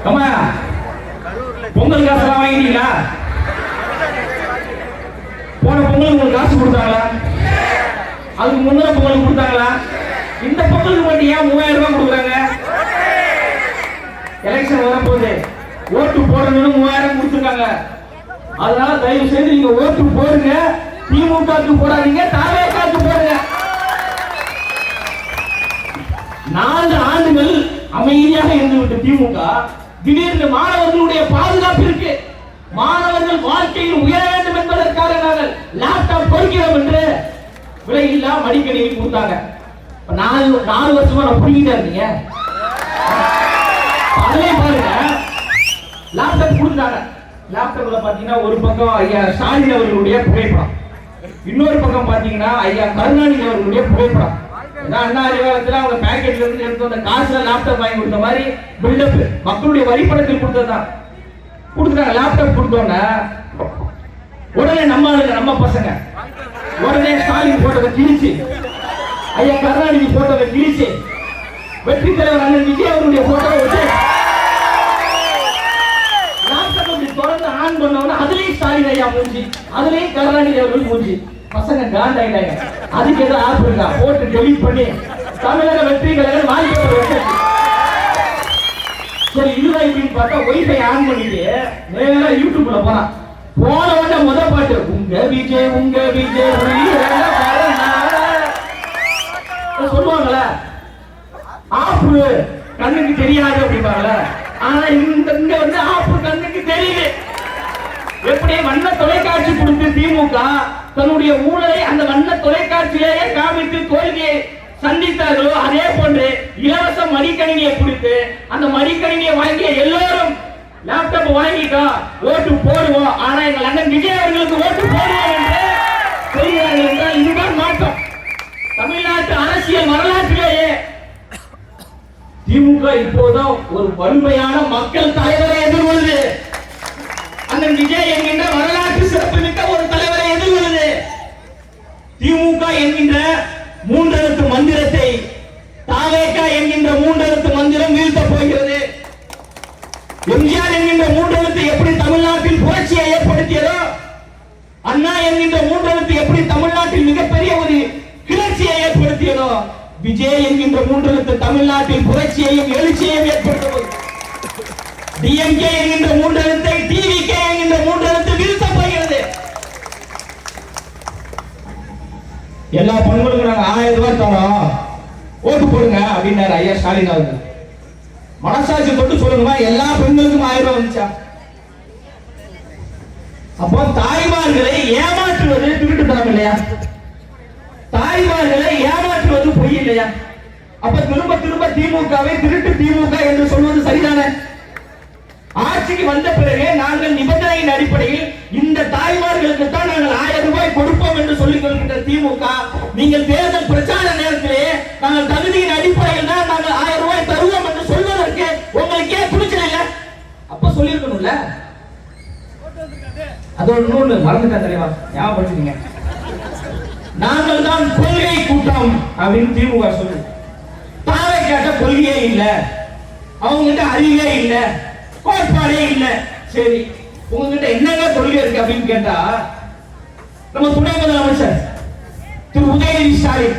அம்மா பொங்கல் காசெல்லாம் வாங்கிட்டீங்களா? போன பொங்கலுக்கு உங்களுக்கு காசு கொடுத்தாங்களா? அதுக்கு முந்தின பொங்கலுக்கு கொடுத்தாங்களா? இந்த பொங்கலுக்கு மட்டும் ஏன் 3000 ரூபாய் கொடுக்குறாங்க? எலெக்ஷன் வரப்போகுது, ஓட்டு போடணும்னு 3000 கொடுத்துருக்காங்க. அதனால தயவு செய்து நீங்க ஓட்டு போடுங்க. திமுகவுக்கு போடாதீங்க, தாவேக்காவுக்கு போடுங்க. 4 ஆண்டுகள் அமைதியாக இருந்துவிட்டு திமுக திடீர்னு மாணவர்களுடைய பாதுகாப்பு இருக்கு, மாணவர்கள் வாழ்க்கையில் உயர வேண்டும் என்பதற்காக நாங்கள் லேப்டாப் கொடுக்கிறோம் என்று விலையில்லா மடிக்கணினி கொடுத்தாங்க. 4 வருஷமா நான் புரிஞ்சுட்டே இருந்தீங்க. அதிலே பாருங்க, லேப்டாப் கொடுத்தாங்க. லேப்டாப்ல பாத்தீங்கன்னா ஒரு பக்கம் ஐயா ஸ்டாலின் அவர்களுடைய புகைப்படம், இன்னொரு பக்கம் பாத்தீங்கன்னா ஐயா கருணாநிதி அவர்களுடைய புகைப்படம். அண்ணா அறிவாலயத்தில் அவங்க பேக்கெட்ல இருந்து எடுத்து அந்த காசுல லேப்டாப் வாங்கி கொடுத்த மாதிரி பில்டப் மக்களுடைய வரிப்பணத்தில் கொடுத்ததுதான் கொடுத்துட்டாங்க. லேப்டாப் கொடுத்தோன்னா உடனே நம்ம ஆளுங்க, நம்ம பசங்க உடனே ஸ்டாலின் போட்டதை கிழிச்சு, ஐயா கருணாநிதி போட்டதை கிழிச்சு, வெற்றி தலைவர் அண்ணன் விஜய் அவருடைய போட்டோவை வச்சு லேப்டாப் தொடர்ந்து ஆன் பண்ணவன அதுலயும் ஸ்டாலின் ஐயா மூஞ்சி, அதுலயும் கருணாநிதி அவர்கள் மூஞ்சி. பசங்க காண்ட் ஆயிட்டாங்க. அதுக்கு ஏதோ ஆப் இருக்கா போட்டு டெலிட் பண்ணி தமிழக வெற்றி கழகம் வாங்கி வச்சு சரி இதுதான் இப்படின்னு பார்த்தா ஒய்ஃபை ஆன் பண்ணிட்டு நேரா யூடியூப்ல போறான். போன உடனே முதல் பாட்டு உங்க விஜய் சொல்லுவாங்கல்ல, ஆப்பு கண்ணுக்கு தெரியாது அப்படிப்பாங்கல்ல. ஆனா இங்க வந்து ஆப்பு கண்ணுக்கு தெரியுது. எப்படி வண்ண தொலைக்காட்சி கொடுத்து திமுக தன்னுடைய ஊழலை அந்த வண்ண தொலைக்காட்சியிலேயே காமித்து தோல்வியை சந்தித்தார்களோ அதே போன்று இலவச மடிக்கணினியை கொடுத்து அந்த மடிக்கணினியை வாங்கிய எல்லோரும் லேப்டாப் வாங்கிட்டோம், ஓட்டு போடுவோம், ஆனா எங்கள் அண்ணன் விஜய் அவர்களுக்கு ஓட்டு போடுவோம் என்று சொல்கிறார்கள் என்றால் இதுதான் மாற்றம். தமிழ்நாட்டு அரசியல் வரலாற்றிலேயே திமுக இப்போதான் ஒரு வலிமையான மக்கள் தலைவரை எதிர்கொள்ளுது. அண்ணன் விஜய் என்கின்ற வரலாற்று சிறப்புமிக்க ஒரு தலைவரை எதிர்கொள்ளுது. திமுக என்கின்ற 3 எழுத்து மந்திரத்தை தாவேகா என்கின்ற 3 எழுத்து மந்திரம் வீழ்த்த போகிறது. எம்ஜிஆர் என்கின்ற 3 எழுத்து எப்படி தமிழ்நாட்டில் புரட்சியை ஏற்படுத்தியதோ, அண்ணா என்கின்ற 3 எழுத்து எப்படி தமிழ்நாட்டில் மிகப்பெரிய ஒரு கிளர்ச்சியை ஏற்படுத்தியதோ, விஜய் என்கின்ற 3 எழுத்து தமிழ்நாட்டில் புரட்சியையும் எழுச்சியையும் ஏற்படுத்துவது. டிஎம்கே என்கின்ற 3 எழுத்தை டிவிகே என்கின்ற 3 எழுத்து வீழ்த்த போகிறது. எல்லா பெண்களுக்கும் நாங்க 1000 ரூபாய் தரோம், ஓட்டு போடுங்க அப்படின்னாரு ஐயா ஸ்டாலின் அவர்கள். மனசாட்சி தொட்டு சொல்லுங்கம்மா, எல்லா பெண்களுக்கும் 1000 ரூபாய் வந்துச்சா? அப்போ தாய்மார்களை ஏமாற்றுவது திருட்டுத்தனம் இல்லையா? தாய்மார்களை ஏமாற்றுவது பொய் இல்லையா? அப்ப திரும்ப திரும்ப திமுகவை திருட்டு திமுக என்று சொல்வது சரிதானே? ஆட்சிக்கு வந்த பிறகு நாங்கள் நிபந்தனையின் அடிப்படையில் இந்த தாய்மார்களுக்கு தான் நாங்கள் 1000 ரூபாய் கொடுப்போம் என்று சொல்லிக் கொள்கின்ற திமுக, நீங்கள் தேர்தல் பிரச்சார நேரத்திலே நாங்கள் தகுதியின் அடிப்படையில் தான் நாங்கள் 1000 ரூபாய் தருவோம் என்று சொல்வதற்கு உங்களுக்கே துணிச்சல் இல்லை. அப்ப சொல்லியிருக்கணும்ல. அதோட இன்னொன்று மறந்துட்டேன் தலைவா, ஞாபகப்படுத்திங்க. நாங்கள் தான் கொள்கை கூட்டம் அப்படின்னு திமுக சொல்லு. தாவை கேட்ட கொள்கையே இல்லை, அவங்ககிட்ட அறிவே இல்லை, கோட்பாடே இல்ல. சரி, உங்ககிட்ட என்னங்க கொள்கை இருக்கு அப்படின்னு கேட்டா, நம்ம துணை முதலமைச்சர் திரு உதயநிதி ஸ்டாலின்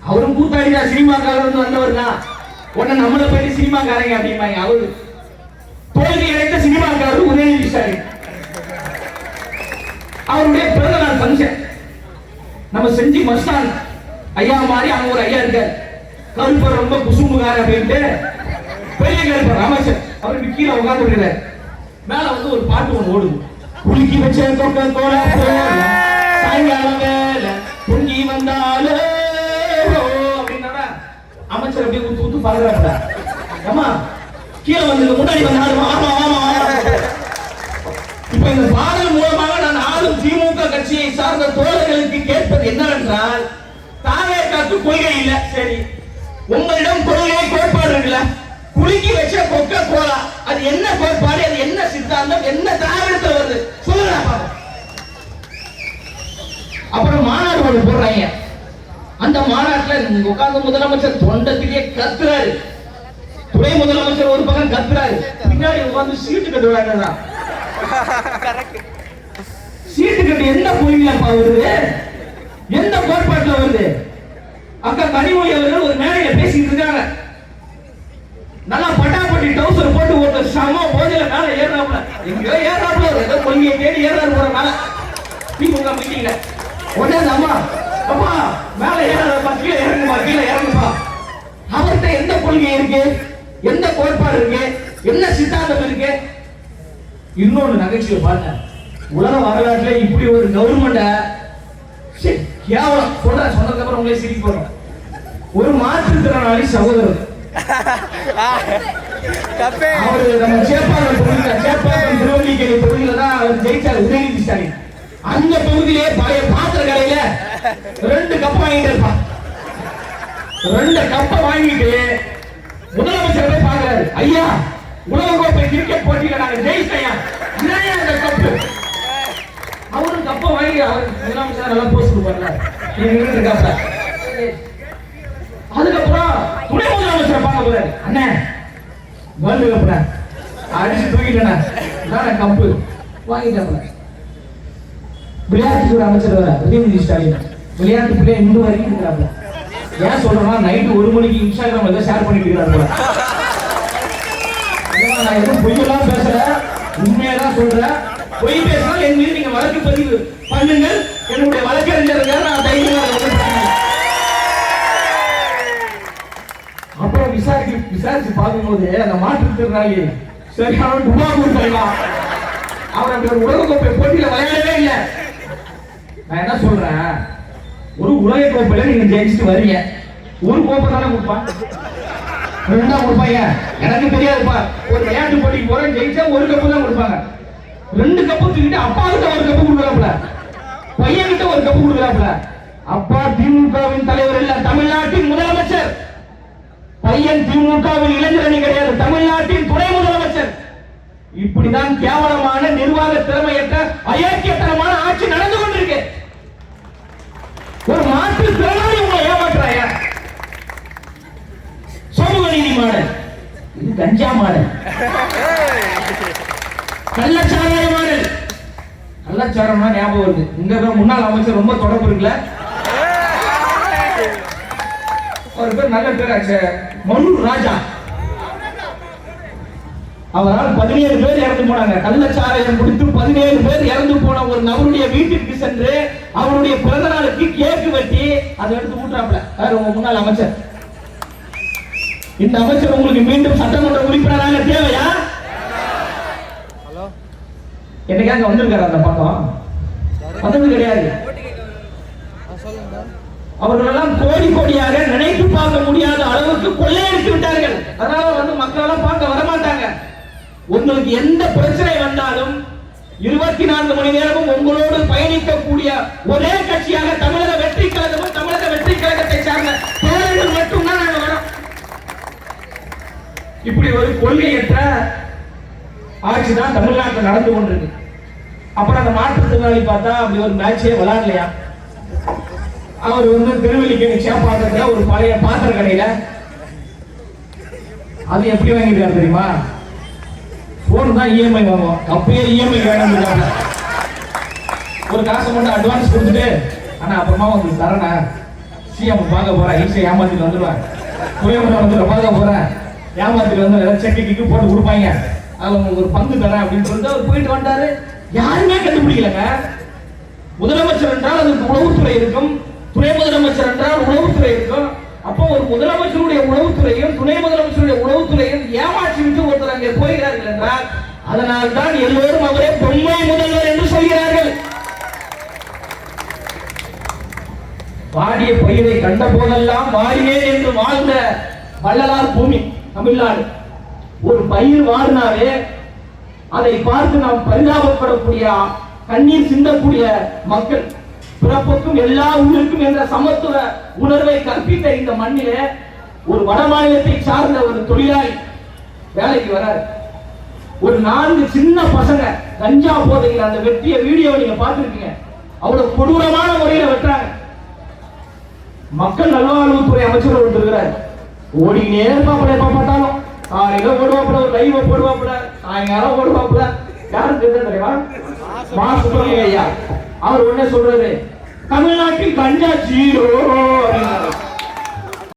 அவரும் கூத்தாடினா சினிமாக்காரர் வந்தவர் தான். உடனே நம்மளை போய் சினிமாக்காரங்க அப்படிம்பாங்க. அவரு தோல்வி அடைந்த சினிமாக்காரர் உதயநிதி ஸ்டாலின். அவருடைய பிறந்த நாள் ஃபங்க்ஷன் நம்ம செஞ்சு மஸ்தான் ஐயா மாதிரி அவங்க ஒரு ஐயா இருக்கார், கருப்பர் ரொம்ப குசும்புகார் அப்படின்ட்டு பெரிய கருப்பர் அமைச்சர். அவருக்கு கீழே உட்கார்ந்து இருக்கிறார். மேல வந்து ஒரு பாட்டு ஒன்று ஓடுது, குலுக்கி வச்ச தொக்க தோட சாயங்காலம் வேலை பொங்கி வந்தாலே அப்படின்னா அமைச்சர் அப்படியே ஊத்து ஊத்து பாக்குறாங்க. அம்மா கீழே வந்து முன்னாடி வந்தாலும் ஆமா ஆமா ஆமா. இப்ப இந்த பாடல் மூலமாக நான் ஆளும் திமுக கட்சியை சார்ந்த தோழர்களுக்கு கேட்பது என்னவென்றால், தாவேக்காக்கு கொள்கை இல்ல. சரி, உங்களிடம் கொள்கை கோட்பாடு இருக்குல்ல, குலுக்கி வச்ச கொக்க கோலா அது என்ன கோட்பாடு, அது என்ன சித்தாந்தம், என்ன திராவிடத்தில் வருது சொல்லுங்க. அப்புறம் மாநாடு ஒன்று போடுறாங்க. அந்த மாநாட்டில் உட்கார்ந்து முதலமைச்சர் தொண்டத்திலேயே கத்துறாரு, துணை முதலமைச்சர் ஒரு பக்கம் கத்துறாரு, பின்னாடி உட்கார்ந்து சீட்டு கட்டு விளையாடுறா. சீட்டு கட்டு எந்த பொய்யிலப்பா வருது, எந்த கோட்பாட்டுல வருது? அக்கா கனிமொழி அவர்கள் ஒரு மேடையில பேசிட்டு இருக்காங்க, நல்லா பட்டாப்பட்டி டவுசர் போட்டு ஒரு சம போதில மேல ஏறாப்புல, எங்கயோ ஏறாப்புல, ஏதோ கொள்கையை தேடி ஏறாரு போறனால திமுக மீட்டிங்ல உடனே அம்மா அப்பா மேல ஏறாதப்பா, கீழே இறங்குப்பா, கீழே இறங்குப்பா. அவர்கிட்ட எந்த கொள்கை இருக்கு, எந்த கோட்பாடு இருக்கு, என்ன சித்தாந்தம் இருக்கு? இன்னொன்னு நகைச்சுவை பாருங்க, உலக வரலாற்றுல இப்படி ஒரு கவர்மெண்ட கேவலம் சொன்னதுக்கு அப்புறம் உங்களே சிரிக்க போறோம். ஒரு மாற்றுத்திறனாளி சகோதரர் அவரு நம்ம சேப்பாக்கம் திருவள்ளிக்கேணி தொகுதியில தான் அவர் ஜெயிச்சார், உதயநிதி ஸ்டாலின். அந்த தொகுதியிலே பழைய பாத்திர கடையில 2 கப் வாங்கிட்டு இருப்பான். 2 கப்ப வாங்கிட்டு முதலமைச்சர் போய் பாக்குறாரு, ஐயா உலகக்கோப்பை கிரிக்கெட் போட்டியில நாங்க ஜெயிச்சையா, இதையா அந்த கப்பு. அவரும் கப்ப வாங்கி அவர் முதலமைச்சர் நல்லா போஸ்ட் கொடுப்பாரு. அதுக்கப்புறம் துணை முதலமைச்சரை பார்க்க போறாரு, அண்ணே வேர்ல்டு கப்ல அடிச்சு தூக்கிட்டேன் கப்பு வாங்கிட்டாங்க. விளையாட்டுத்துறை அமைச்சர் வர உதயநிதி ஸ்டாலின் விளையாட்டு பிள்ளைய இன்னும் வரைக்கும் இருக்கிறாங்க. ஏன் சொல்றேன்னா நைட்டு 1 மணிக்கு இன்ஸ்டாகிராம் ஏதோ ஷேர் பண்ணிட்டு இருக்கிறாங்க. நான் எதுவும் பொய்யெல்லாம் பேசல, உண்மையதான் சொல்றேன். பொய் பேசினால் என் மீது நீங்க வழக்கு பதிவு பண்ணுங்கள், என்னுடைய வழக்கறிஞர்கள் நான் தைரியமாக. அப்புறம் விசாரிச்சு பார்க்கும்போது அந்த மாற்றுத்திறனாளி சரியான டுபா கொடுக்கலாம். அவர் அப்படி ஒரு உலகக்கோப்பை போட்டியில விளையாடவே இல்லை. நான் என்ன சொல்றேன், ஒரு உலக கோப்பையில நீங்க ஜெயிச்சுட்டு வரீங்க, ஒரு கோப்பை தானே கொடுப்பான், 2 தான் கொடுப்பாங்க. எனக்கு தெரியாதுப்பா, ஒரு விளையாட்டு போட்டிக்கு போறேன், ஜெயிச்சா 1 கப்பு தான் கொடுப்பாங்க. 2 கப்பு தூக்கிட்டு அப்பா கிட்ட 1 கப்பு கொடுக்கலாம்ல, பையன் கிட்ட 1 கப்பு கொடுக்கலாம்ல. அப்பா திமுகவின் தலைவர் இல்ல, தமிழ்நாட்டின் முதலமைச்சர். பையன் திமுகவின் இளைஞரணி கிடையாது, தமிழ்நாட்டின் துணை முதலமைச்சர். இப்படிதான் கேவலமான நிர்வாக திறமையற்ற அயோக்கியத்தனமான ஆட்சி நடந்து கொண்டிருக்கு. ஒரு மாற்றுத்திறனாளி உங்களை ஏமாற்றுறாயா? சமூக நீதி மாடல், இது கஞ்சா மாடல், கள்ளச்சாராய மாடல். கள்ளச்சாரம்னா ஞாபகம் வருது, இங்க முன்னாள் அமைச்சர் ரொம்ப தொடர்பு இருக்குல்ல, ஒரு பேர் நல்ல பேர் மனூர் ராஜா. அவரால் 17 பேர் இறந்து போனாங்க. கள்ளச்சாராயம் குடித்து 17 பேர் இறந்து போன ஒரு நபருடைய வீட்டிற்கு சென்று அவருடைய பிறந்த நாளுக்கு கேக்கு வெட்டி அதை எடுத்து ஊட்டுறாப்ல உங்க முன்னாள் அமைச்சர். இந்த அமைச்சர் உங்களுக்கு மீண்டும் சட்டமன்ற உறுப்பினராக தேவையா? என்னைக்காக வந்திருக்காரு அந்த பக்கம்? வந்தது கிடையாது. அவர்கள் எல்லாம் கோடி கோடியாக நினைத்து பார்க்க முடியாத அளவுக்கு கொள்ளையடித்து விட்டார்கள். அதனால மக்கள் எல்லாம் பார்க்க வரமாட்டாங்க. உங்களுக்கு எந்த பிரச்சனை வந்தாலும் 24 மணி நேரமும் உங்களோடு பயணிக்கக்கூடிய ஒரே கட்சியாக தமிழக வெற்றி கழகமும் தமிழக வெற்றி கழகத்தை சார்ந்த தோழர்கள் மட்டும்தான் நாங்கள் வரோம். இப்படி ஒரு கொள்கையற்ற ஆட்சி தான் தமிழ்நாட்டில் நடந்து கொண்டிருக்கு. அப்புறம் அந்த மாற்றுத்திறனாளி பார்த்தா அப்படி ஒரு மேட்சே விளையாடலையா? அவர் திருவல்லிக்கேணி சேப்பாக்கத்துல ஒரு பழைய பாத்திர கடையில அது எப்படி வாங்கிருக்காரு தெரியுமா? போன் தான் இஎம்ஐ வாங்குவோம், அப்பயே இஎம்ஐ வேணும். ஒரு காசை மட்டும் அட்வான்ஸ் கொடுத்துட்டு ஆனா அப்புறமா உங்களுக்கு தரேன், சிஎம் பார்க்க போறேன், ஈஸியா ஏமாத்திட்டு வந்துடுவேன், புயமரம் வந்து பார்க்க போறேன், ஏமாத்திட்டு வந்து ஏதாவது செக்கு கிக்கு போட்டு கொடுப்பாங்க, அதுல உங்களுக்கு ஒரு பங்கு தரேன் அப்படின்னு சொல்லிட்டு அவர் போயிட்டு வந்தாரு. யாருமே கண்டுபிடிக்கலங்க. முதலமைச்சர் என்றால் அதுக்கு உளவுத்துறை இருக்கும், துணை முதலமைச்சர் என்றால் உளவுத்துறை இருக்கும். அப்போ ஒரு முதலமைச்சருடைய உளவுத்துறையும் துணை முதலமைச்சருடைய உளவுத்துறையும் ஏமாற்றி விட்டு ஒருத்தர் அங்கே போகிறார்கள் என்றால் அதனால் தான் எல்லோரும் அவரே பொம்மை முதல்வர் என்று சொல்கிறார்கள். வாடிய பயிரை கண்ட போதெல்லாம் வாடினேன் என்று வாழ்ந்த வள்ளலார் பூமி தமிழ்நாடு. ஒரு பயிர் வாடினாலே அதை பார்த்து நாம் பரிதாபப்படக்கூடிய, கண்ணீர் சிந்தக்கூடிய மக்கள். பிறப்புக்கும் எல்லா உயிருக்கும் என்ற சமத்துவ உணர்வை கற்பித்த இந்த மண்ணிலே ஒரு வட மாநிலத்தை சார்ந்த ஒரு தொழிலாளி வேலைக்கு வராரு. ஒரு 4 சின்ன பசங்க கஞ்சா போதையில் அந்த வெட்டிய வீடியோ நீங்க பார்த்திருக்கீங்க. அவ்வளவு கொடூரமான முறையில வெட்டுறாங்க. மக்கள் நல்வாழ்வுத்துறை அமைச்சர் ஒன்று இருக்கிறார். ஓடிக்கினே இருப்பாப்புல, எப்ப பார்த்தாலும் காலையில ஓடுவாப்புல, ஒரு லைவ் போடுவாப்புல, சாயங்காலம் ஓடுவாப்புல. யாருக்கு தெரியுமா? மா சுப்பிரமணிய ஐயா. அவர் உடனே சொல்றாரு, தமிழ்நாட்டில் கஞ்சா ஜீரோ.